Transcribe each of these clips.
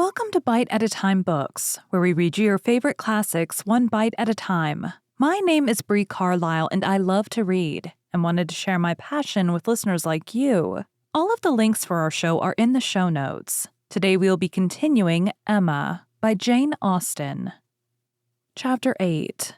Welcome to Bite at a Time Books, where we read you your favorite classics one bite at a time. My name is Bree Carlile, and I love to read, and wanted to share my passion with listeners like you. All of the links for our show are in the show notes. Today we will be continuing Emma by Jane Austen. Chapter 8.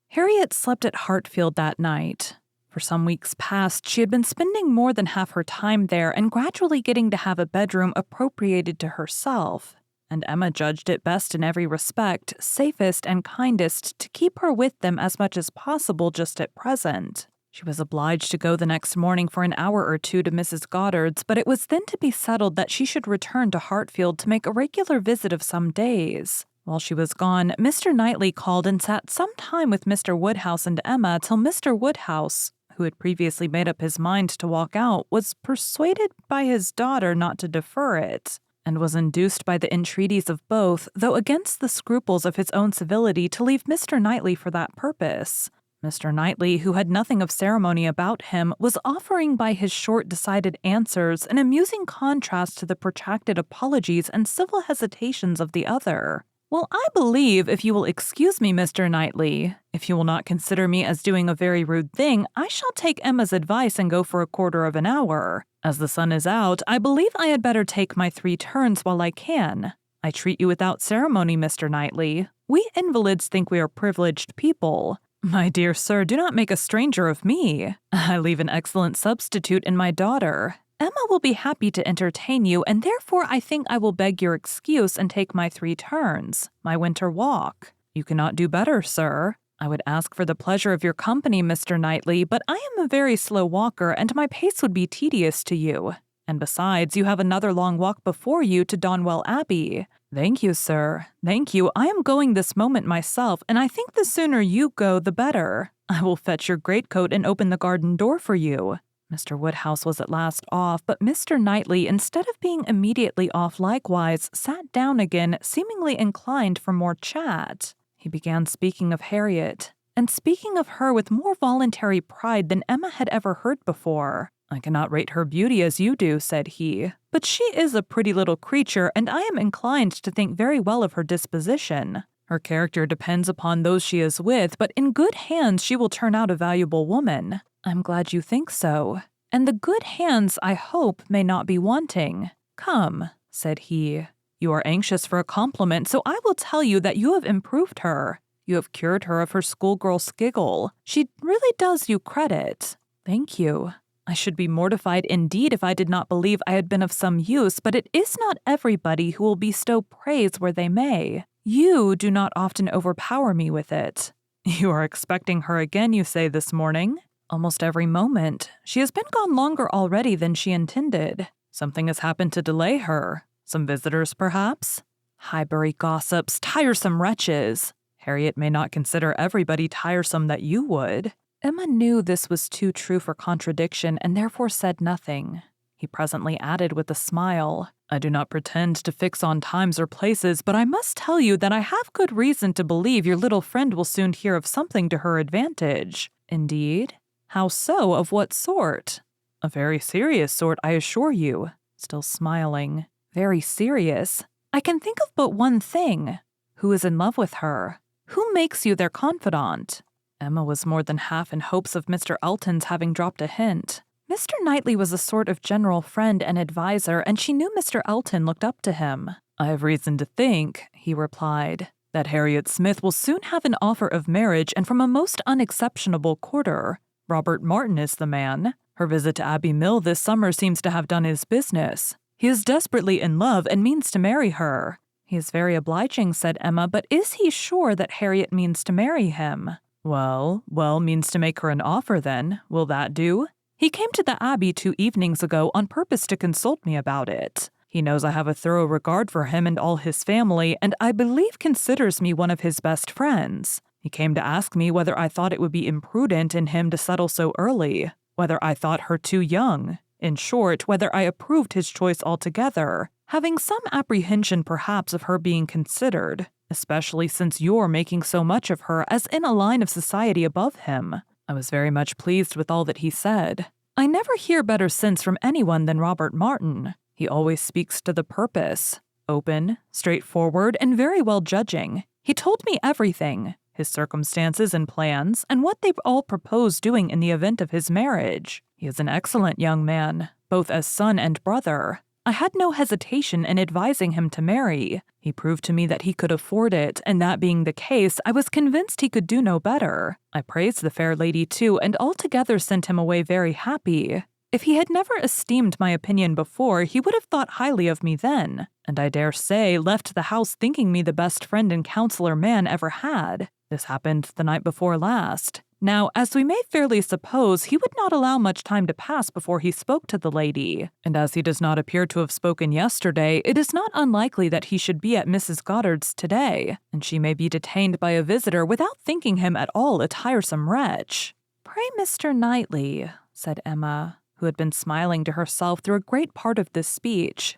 Harriet slept at Hartfield that night. For some weeks past, she had been spending more than half her time there and gradually getting to have a bedroom appropriated to herself, and Emma judged it best in every respect, safest and kindest to keep her with them as much as possible just at present. She was obliged to go the next morning for an hour or two to Mrs. Goddard's, but it was then to be settled that she should return to Hartfield to make a regular visit of some days. While she was gone, Mr. Knightley called and sat some time with Mr. Woodhouse and Emma till Mr. Woodhouse, who had previously made up his mind to walk out, was persuaded by his daughter not to defer it, and was induced by the entreaties of both, though against the scruples of his own civility, to leave Mr. Knightley for that purpose. Mr. Knightley, who had nothing of ceremony about him, was offering by his short, decided answers an amusing contrast to the protracted apologies and civil hesitations of the other. "Well, I believe, if you will excuse me, Mr. Knightley, if you will not consider me as doing a very rude thing, I shall take Emma's advice and go for a quarter of an hour. As the sun is out, I believe I had better take my 3 turns while I can. I treat you without ceremony, Mr. Knightley. We invalids think we are privileged people. My dear sir, do not make a stranger of me. I leave an excellent substitute in my daughter. Emma will be happy to entertain you, and therefore I think I will beg your excuse and take my 3 turns, my winter walk. You cannot do better, sir. I would ask for the pleasure of your company, Mr. Knightley, but I am a very slow walker, and my pace would be tedious to you. And besides, you have another long walk before you to Donwell Abbey. Thank you, sir. Thank you. I am going this moment myself, and I think the sooner you go, the better. I will fetch your greatcoat and open the garden door for you." Mr. Woodhouse was at last off, but Mr. Knightley, instead of being immediately off likewise, sat down again, seemingly inclined for more chat. He began speaking of Harriet, and speaking of her with more voluntary pride than Emma had ever heard before. "I cannot rate her beauty as you do," said he, "but she is a pretty little creature, and I am inclined to think very well of her disposition. Her character depends upon those she is with, but in good hands she will turn out a valuable woman." "I'm glad you think so. And the good hands, I hope, may not be wanting. Come," said he, "you are anxious for a compliment, so I will tell you that you have improved her. You have cured her of her schoolgirl skiggle. She really does you credit." "Thank you. I should be mortified indeed if I did not believe I had been of some use, but it is not everybody who will bestow praise where they may. You do not often overpower me with it." "You are expecting her again, you say, this morning?" "Almost every moment. She has been gone longer already than she intended. Something has happened to delay her. Some visitors, perhaps?" "Highbury gossips, tiresome wretches. Harriet may not consider everybody tiresome that you would." Emma knew this was too true for contradiction and therefore said nothing. He presently added with a smile, "I do not pretend to fix on times or places, but I must tell you that I have good reason to believe your little friend will soon hear of something to her advantage." "Indeed? How so? Of what sort?" "A very serious sort, I assure you," still smiling. "Very serious? I can think of but one thing. Who is in love with her? Who makes you their confidant?" Emma was more than half in hopes of Mr. Elton's having dropped a hint. Mr. Knightley was a sort of general friend and adviser, and she knew Mr. Elton looked up to him. "I have reason to think," he replied, "that Harriet Smith will soon have an offer of marriage, and from a most unexceptionable quarter. Robert Martin is the man. Her visit to Abbey Mill this summer seems to have done his business. He is desperately in love and means to marry her." "He is very obliging," said Emma, "but is he sure that Harriet means to marry him?" Well, means to make her an offer then. Will that do? He came to the Abbey 2 evenings ago on purpose to consult me about it. He knows I have a thorough regard for him and all his family, and I believe considers me one of his best friends. He came to ask me whether I thought it would be imprudent in him to settle so early, whether I thought her too young, in short, whether I approved his choice altogether, having some apprehension perhaps of her being considered, especially since you're making so much of her as in a line of society above him. I was very much pleased with all that he said. I never hear better sense from anyone than Robert Martin. He always speaks to the purpose. Open, straightforward, and very well judging. He told me everything, his circumstances and plans, and what they all proposed doing in the event of his marriage. He is an excellent young man, both as son and brother. I had no hesitation in advising him to marry. He proved to me that he could afford it, and that being the case, I was convinced he could do no better. I praised the fair lady too, and altogether sent him away very happy. If he had never esteemed my opinion before, he would have thought highly of me then, and I dare say left the house thinking me the best friend and counselor man ever had. This happened the night before last. Now, as we may fairly suppose, he would not allow much time to pass before he spoke to the lady, and as he does not appear to have spoken yesterday, it is not unlikely that he should be at Mrs. Goddard's today, and she may be detained by a visitor without thinking him at all a tiresome wretch. "Pray, Mr. Knightley," said Emma, who had been smiling to herself through a great part of this speech,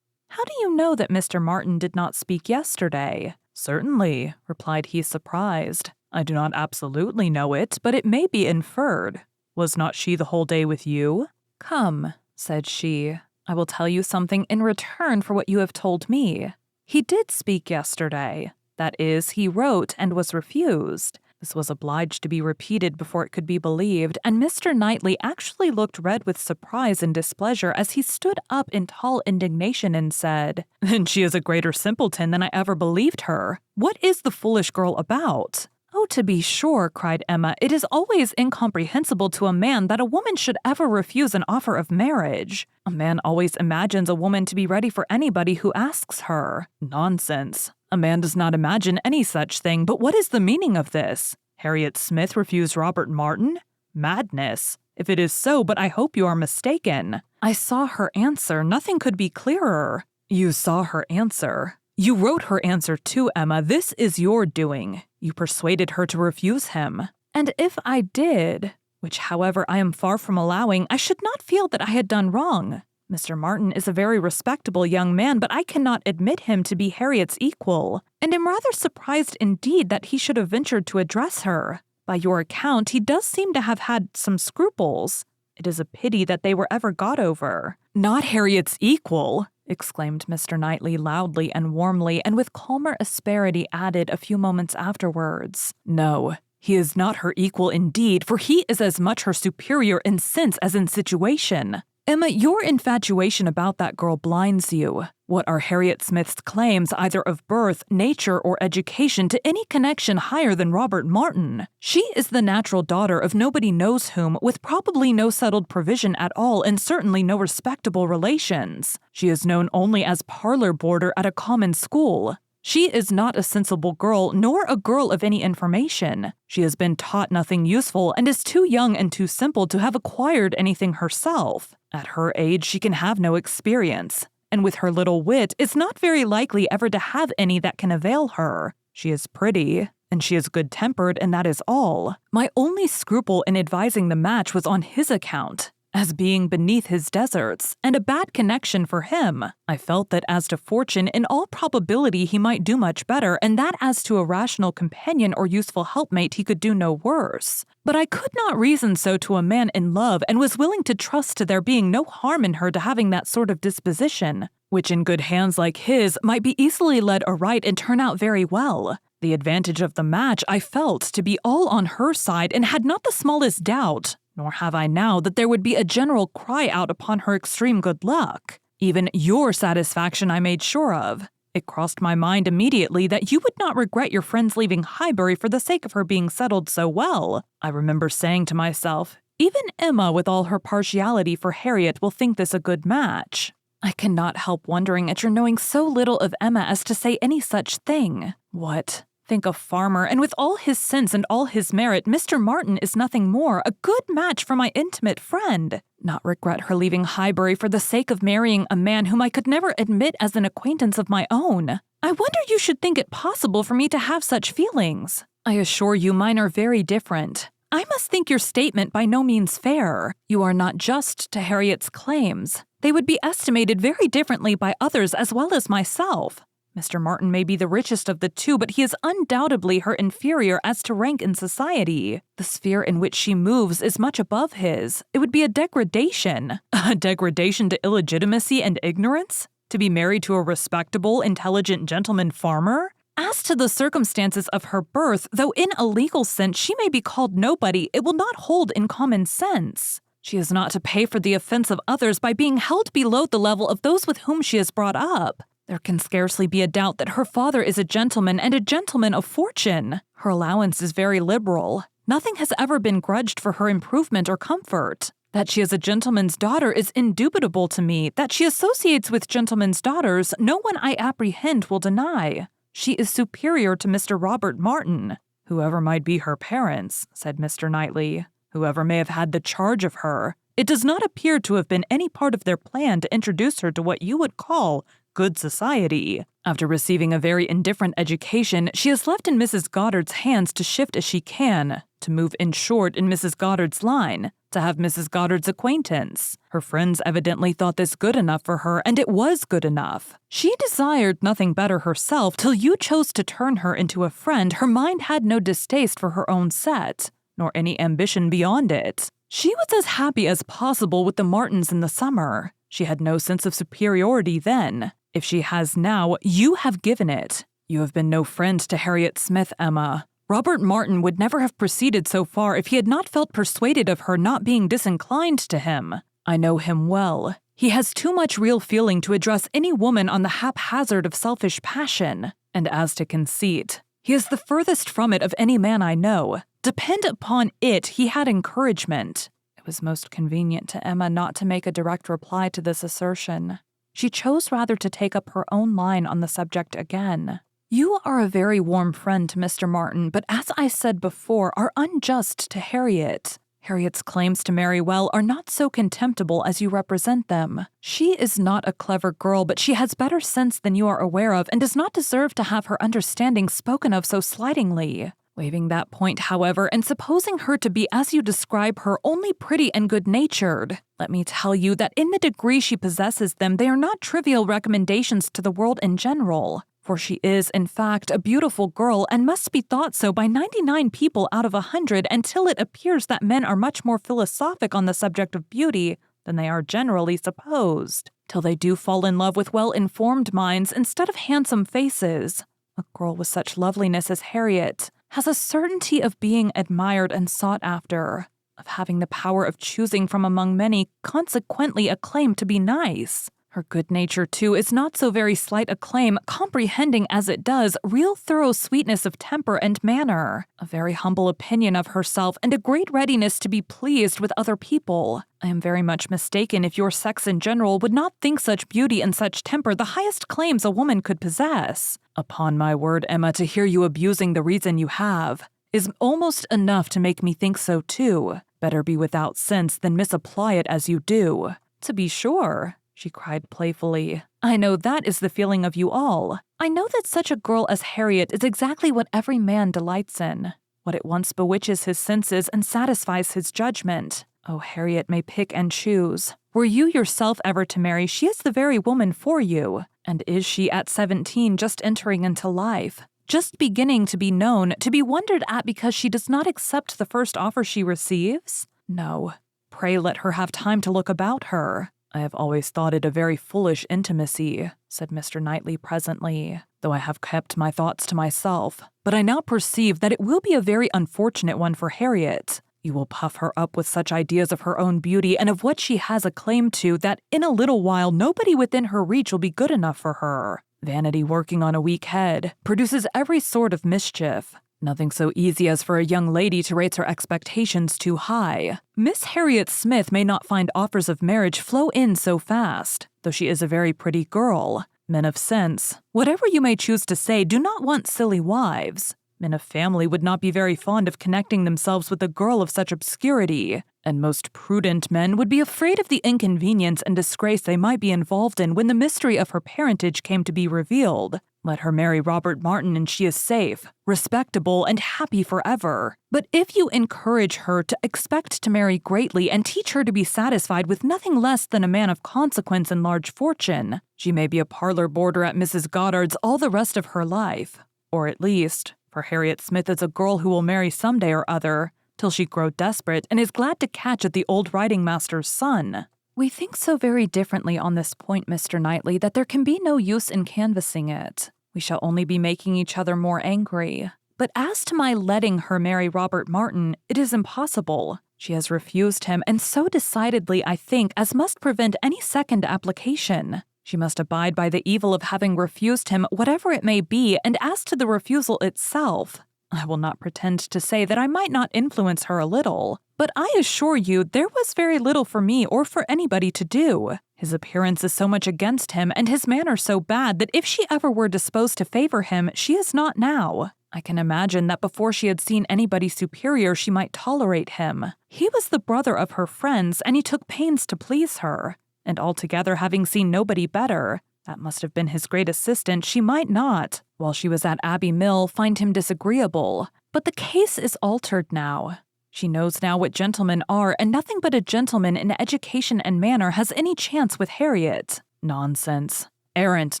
"how do you know that Mr. Martin did not speak yesterday?" "Certainly," replied he, surprised. "I do not absolutely know it, but it may be inferred. Was not she the whole day with you?" "Come," said she, "I will tell you something in return for what you have told me. He did speak yesterday. That is, he wrote and was refused." This was obliged to be repeated before it could be believed, and Mr. Knightley actually looked red with surprise and displeasure as he stood up in tall indignation and said, "Then she is a greater simpleton than I ever believed her. What is the foolish girl about?" "Oh, to be sure," cried Emma, "it is always incomprehensible to a man that a woman should ever refuse an offer of marriage. A man always imagines a woman to be ready for anybody who asks her." "Nonsense. A man does not imagine any such thing, but what is the meaning of this? Harriet Smith refused Robert Martin? Madness. If it is so, but I hope you are mistaken." "I saw her answer. Nothing could be clearer." "You saw her answer? You wrote her answer too, Emma. This is your doing. You persuaded her to refuse him." "And if I did, which however I am far from allowing, I should not feel that I had done wrong. Mr. Martin is a very respectable young man, but I cannot admit him to be Harriet's equal, and am rather surprised indeed that he should have ventured to address her. By your account, he does seem to have had some scruples. It is a pity that they were ever got over." "Not Harriet's equal!" exclaimed Mr. Knightley loudly and warmly, and with calmer asperity added a few moments afterwards, "No, he is not her equal indeed, for he is as much her superior in sense as in situation. Emma, your infatuation about that girl blinds you. What are Harriet Smith's claims either of birth, nature, or education to any connection higher than Robert Martin? She is the natural daughter of nobody knows whom, with probably no settled provision at all and certainly no respectable relations. She is known only as parlor boarder at a common school. She is not a sensible girl, nor a girl of any information. She has been taught nothing useful and is too young and too simple to have acquired anything herself. At her age, she can have no experience, and with her little wit, is not very likely ever to have any that can avail her. She is pretty, and she is good-tempered, and that is all. My only scruple in advising the match was on his account, as being beneath his deserts, and a bad connection for him. I felt that as to fortune, in all probability he might do much better, and that as to a rational companion or useful helpmate he could do no worse. But I could not reason so to a man in love, and was willing to trust to there being no harm in her to having that sort of disposition, which in good hands like his might be easily led aright and turn out very well. The advantage of the match I felt to be all on her side, and had not the smallest doubt, nor have I now, that there would be a general cry out upon her extreme good luck. Even your satisfaction I made sure of. It crossed my mind immediately that you would not regret your friend's leaving Highbury for the sake of her being settled so well. I remember saying to myself, even Emma with all her partiality for Harriet will think this a good match. I cannot help wondering at your knowing so little of Emma as to say any such thing. What? Think a farmer, and with all his sense and all his merit, Mr. Martin is nothing more, a good match for my intimate friend. Not regret her leaving Highbury for the sake of marrying a man whom I could never admit as an acquaintance of my own. I wonder you should think it possible for me to have such feelings. I assure you mine are very different. I must think your statement by no means fair. You are not just to Harriet's claims. They would be estimated very differently by others as well as myself. Mr. Martin may be the richest of the two, but he is undoubtedly her inferior as to rank in society. The sphere in which she moves is much above his. It would be a degradation. A degradation to illegitimacy and ignorance? To be married to a respectable, intelligent gentleman farmer? As to the circumstances of her birth, though in a legal sense she may be called nobody, it will not hold in common sense. She is not to pay for the offense of others by being held below the level of those with whom she is brought up. There can scarcely be a doubt that her father is a gentleman and a gentleman of fortune. Her allowance is very liberal. Nothing has ever been grudged for her improvement or comfort. That she is a gentleman's daughter is indubitable to me. That she associates with gentlemen's daughters, no one I apprehend will deny. She is superior to Mr. Robert Martin. Whoever might be her parents, said Mr. Knightley, whoever may have had the charge of her, it does not appear to have been any part of their plan to introduce her to what you would call good society. After receiving a very indifferent education, she is left in Mrs. Goddard's hands to shift as she can, to move in short in Mrs. Goddard's line, to have Mrs. Goddard's acquaintance. Her friends evidently thought this good enough for her, and it was good enough. She desired nothing better herself till you chose to turn her into a friend. Her mind had no distaste for her own set, nor any ambition beyond it. She was as happy as possible with the Martins in the summer. She had no sense of superiority then. If she has now, you have given it. You have been no friend to Harriet Smith, Emma. Robert Martin would never have proceeded so far if he had not felt persuaded of her not being disinclined to him. I know him well. He has too much real feeling to address any woman on the haphazard of selfish passion. And as to conceit, he is the furthest from it of any man I know. Depend upon it, he had encouragement. It was most convenient to Emma not to make a direct reply to this assertion. She chose rather to take up her own line on the subject again. You are a very warm friend to Mr. Martin, but as I said before, are unjust to Harriet. Harriet's claims to marry well are not so contemptible as you represent them. She is not a clever girl, but she has better sense than you are aware of and does not deserve to have her understanding spoken of so slightingly. Waiving that point, however, and supposing her to be as you describe her, only pretty and good-natured, let me tell you that in the degree she possesses them, they are not trivial recommendations to the world in general. For she is, in fact, a beautiful girl and must be thought so by 99 people out of 100 until it appears that men are much more philosophic on the subject of beauty than they are generally supposed, till they do fall in love with well-informed minds instead of handsome faces. A girl with such loveliness as Harriet has a certainty of being admired and sought after, of having the power of choosing from among many, consequently a claim to be nice. Her good nature, too, is not so very slight a claim, comprehending as it does real thorough sweetness of temper and manner, a very humble opinion of herself, and a great readiness to be pleased with other people. I am very much mistaken if your sex in general would not think such beauty and such temper the highest claims a woman could possess. Upon my word, Emma, to hear you abusing the reason you have is almost enough to make me think so too. Better be without sense than misapply it as you do. To be sure, she cried playfully, I know that is the feeling of you all. I know that such a girl as Harriet is exactly what every man delights in, what at once bewitches his senses and satisfies his judgment. Oh, Harriet may pick and choose. Were you yourself ever to marry, she is the very woman for you. And is she at 17 just entering into life, just beginning to be known, to be wondered at because she does not accept the first offer she receives? No. Pray let her have time to look about her. I have always thought it a very foolish intimacy, said Mr. Knightley presently, though I have kept my thoughts to myself. But I now perceive that it will be a very unfortunate one for Harriet. You will puff her up with such ideas of her own beauty and of what she has a claim to that in a little while nobody within her reach will be good enough for her. Vanity working on a weak head produces every sort of mischief. Nothing so easy as for a young lady to raise her expectations too high. Miss Harriet Smith may not find offers of marriage flow in so fast, though she is a very pretty girl. Men of sense, whatever you may choose to say, do not want silly wives. Men of family would not be very fond of connecting themselves with a girl of such obscurity, and most prudent men would be afraid of the inconvenience and disgrace they might be involved in when the mystery of her parentage came to be revealed. Let her marry Robert Martin and she is safe, respectable, and happy forever. But if you encourage her to expect to marry greatly and teach her to be satisfied with nothing less than a man of consequence and large fortune, she may be a parlor boarder at Mrs. Goddard's all the rest of her life. Or at least, for Harriet Smith is a girl who will marry some day or other, till she grow desperate and is glad to catch at the old writing master's son. We think so very differently on this point, Mr. Knightley, that there can be no use in canvassing it. We shall only be making each other more angry. But as to my letting her marry Robert Martin, it is impossible. She has refused him, and so decidedly, I think, as must prevent any second application. She must abide by the evil of having refused him, whatever it may be, and as to the refusal itself, I will not pretend to say that I might not influence her a little, but I assure you there was very little for me or for anybody to do. His appearance is so much against him, and his manner so bad that if she ever were disposed to favor him, she is not now. I can imagine that before she had seen anybody superior she might tolerate him. He was the brother of her friends, and he took pains to please her. And altogether, having seen nobody better, that must have been his great assistant, she might not, while she was at Abbey Mill, find him disagreeable. But the case is altered now. She knows now what gentlemen are, and nothing but a gentleman in education and manner has any chance with Harriet. Nonsense. Arrant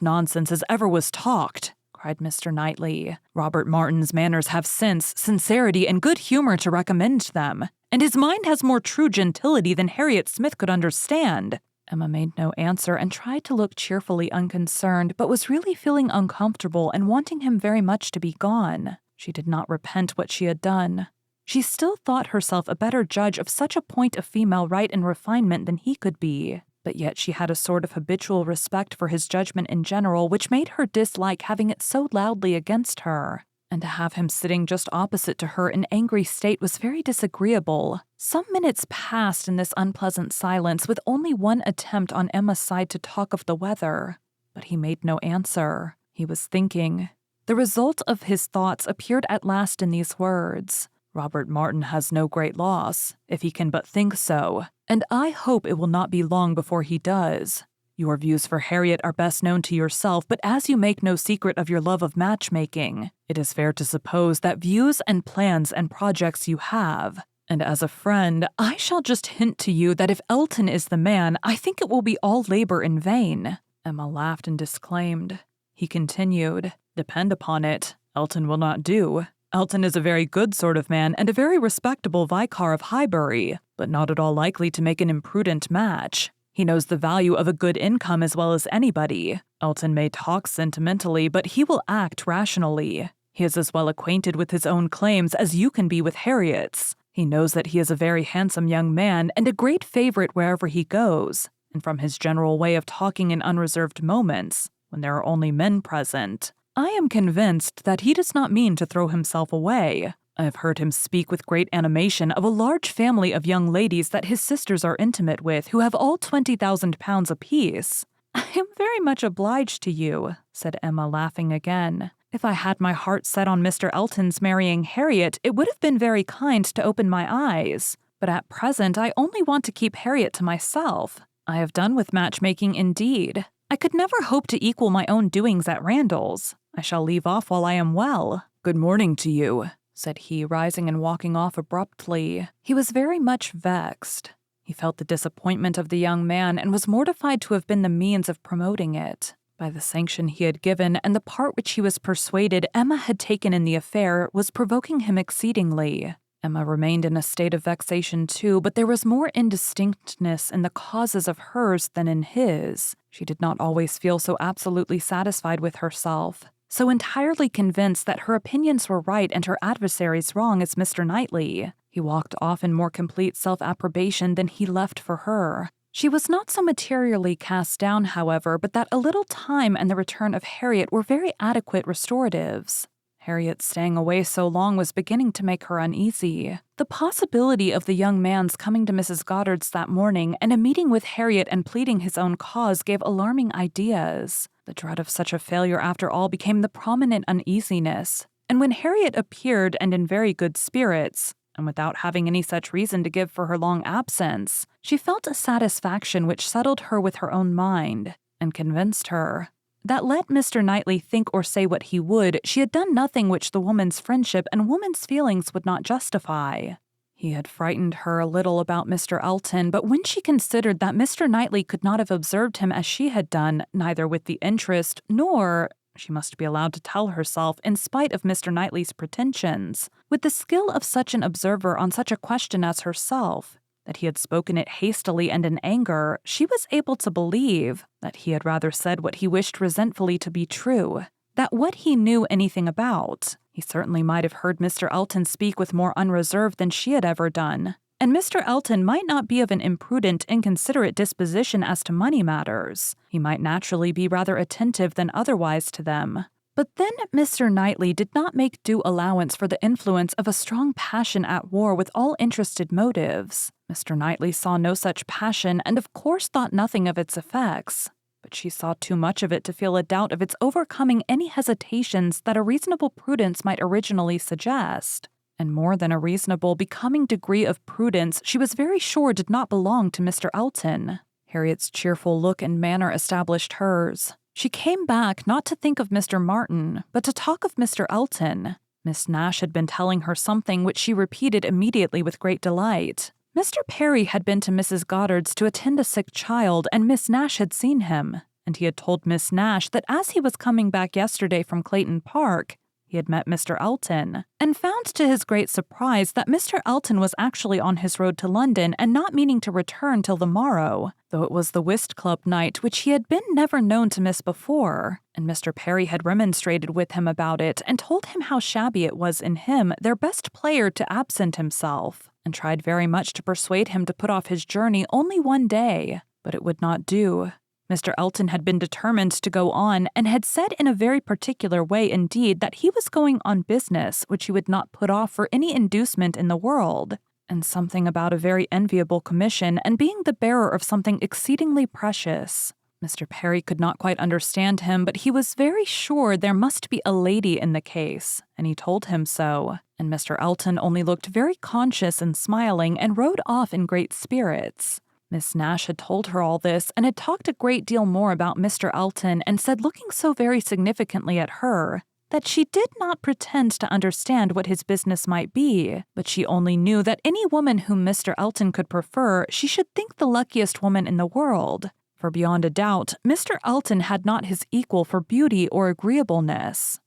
nonsense as ever was talked, cried Mr. Knightley. Robert Martin's manners have sense, sincerity, and good humor to recommend them, and his mind has more true gentility than Harriet Smith could understand. Emma made no answer and tried to look cheerfully unconcerned, but was really feeling uncomfortable and wanting him very much to be gone. She did not repent what she had done. She still thought herself a better judge of such a point of female right and refinement than he could be, but yet she had a sort of habitual respect for his judgment in general which made her dislike having it so loudly against her. And to have him sitting just opposite to her in angry state was very disagreeable. Some minutes passed in this unpleasant silence, with only one attempt on Emma's side to talk of the weather. But he made no answer. He was thinking. The result of his thoughts appeared at last in these words. Robert Martin has no great loss, if he can but think so, and I hope it will not be long before he does. Your views for Harriet are best known to yourself, but as you make no secret of your love of matchmaking, it is fair to suppose that views and plans and projects you have. And as a friend, I shall just hint to you that if Elton is the man, I think it will be all labor in vain. Emma laughed and disclaimed. He continued, Depend upon it, Elton will not do. Elton is a very good sort of man and a very respectable Vicar of Highbury, but not at all likely to make an imprudent match. He knows the value of a good income as well as anybody. Elton may talk sentimentally, but he will act rationally. He is as well acquainted with his own claims as you can be with Harriet's. He knows that he is a very handsome young man and a great favorite wherever he goes, and from his general way of talking in unreserved moments, when there are only men present, I am convinced that he does not mean to throw himself away. I have heard him speak with great animation of a large family of young ladies that his sisters are intimate with who have all £20,000 apiece. I am very much obliged to you, said Emma, laughing again. If I had my heart set on Mr. Elton's marrying Harriet, it would have been very kind to open my eyes. But at present, I only want to keep Harriet to myself. I have done with matchmaking indeed. I could never hope to equal my own doings at Randall's. I shall leave off while I am well. Good morning to you, said he, rising and walking off abruptly. He was very much vexed. He felt the disappointment of the young man and was mortified to have been the means of promoting it. By the sanction he had given and the part which he was persuaded Emma had taken in the affair was provoking him exceedingly. Emma remained in a state of vexation too, but there was more indistinctness in the causes of hers than in his. She did not always feel so absolutely satisfied with herself, so entirely convinced that her opinions were right and her adversaries wrong as Mr. Knightley. He walked off in more complete self-approbation than he left for her. She was not so materially cast down, however, but that a little time and the return of Harriet were very adequate restoratives. Harriet's staying away so long was beginning to make her uneasy. The possibility of the young man's coming to Mrs. Goddard's that morning and a meeting with Harriet and pleading his own cause gave alarming ideas. The dread of such a failure after all became the prominent uneasiness, and when Harriet appeared and in very good spirits, and without having any such reason to give for her long absence, she felt a satisfaction which settled her with her own mind, and convinced her that let Mr. Knightley think or say what he would, she had done nothing which the woman's friendship and woman's feelings would not justify. He had frightened her a little about Mr. Elton, but when she considered that Mr. Knightley could not have observed him as she had done, neither with the interest nor, she must be allowed to tell herself, in spite of Mr. Knightley's pretensions, with the skill of such an observer on such a question as herself, that he had spoken it hastily and in anger, she was able to believe that he had rather said what he wished resentfully to be true, that what he knew anything about, he certainly might have heard Mr. Elton speak with more unreserve than she had ever done. And Mr. Elton might not be of an imprudent, inconsiderate disposition as to money matters. He might naturally be rather attentive than otherwise to them. But then Mr. Knightley did not make due allowance for the influence of a strong passion at war with all interested motives. Mr. Knightley saw no such passion and of course thought nothing of its effects. But she saw too much of it to feel a doubt of its overcoming any hesitations that a reasonable prudence might originally suggest. And more than a reasonable, becoming degree of prudence she was very sure did not belong to Mr. Elton. Harriet's cheerful look and manner established hers. She came back not to think of Mr. Martin, but to talk of Mr. Elton. Miss Nash had been telling her something which she repeated immediately with great delight. Mr. Perry had been to Mrs. Goddard's to attend a sick child, and Miss Nash had seen him, and he had told Miss Nash that as he was coming back yesterday from Clayton Park, he had met Mr. Elton, and found to his great surprise that Mr. Elton was actually on his road to London and not meaning to return till the morrow, though it was the whist club night which he had been never known to miss before, and Mr. Perry had remonstrated with him about it and told him how shabby it was in him, their best player, to absent himself, and tried very much to persuade him to put off his journey only one day, but it would not do. Mr. Elton had been determined to go on, and had said in a very particular way indeed that he was going on business which he would not put off for any inducement in the world, and something about a very enviable commission and being the bearer of something exceedingly precious. Mr. Perry could not quite understand him, but he was very sure there must be a lady in the case, and he told him so, and Mr. Elton only looked very conscious and smiling and rode off in great spirits. Miss Nash had told her all this and had talked a great deal more about Mr. Elton and said, looking so very significantly at her, that she did not pretend to understand what his business might be, but she only knew that any woman whom Mr. Elton could prefer she should think the luckiest woman in the world, for beyond a doubt Mr. Elton had not his equal for beauty or agreeableness.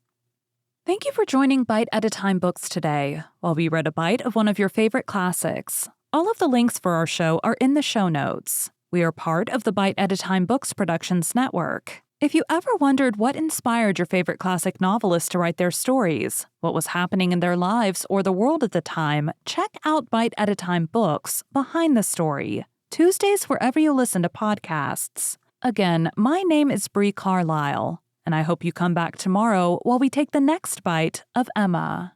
Thank you for joining Bite at a Time Books today, while we read a bite of one of your favorite classics. All of the links for our show are in the show notes. We are part of the Bite at a Time Books Productions Network. If you ever wondered what inspired your favorite classic novelists to write their stories, what was happening in their lives or the world at the time, check out Bite at a Time Books Behind the Story, Tuesdays wherever you listen to podcasts. Again, my name is Bree Carlile, and I hope you come back tomorrow while we take the next bite of Emma.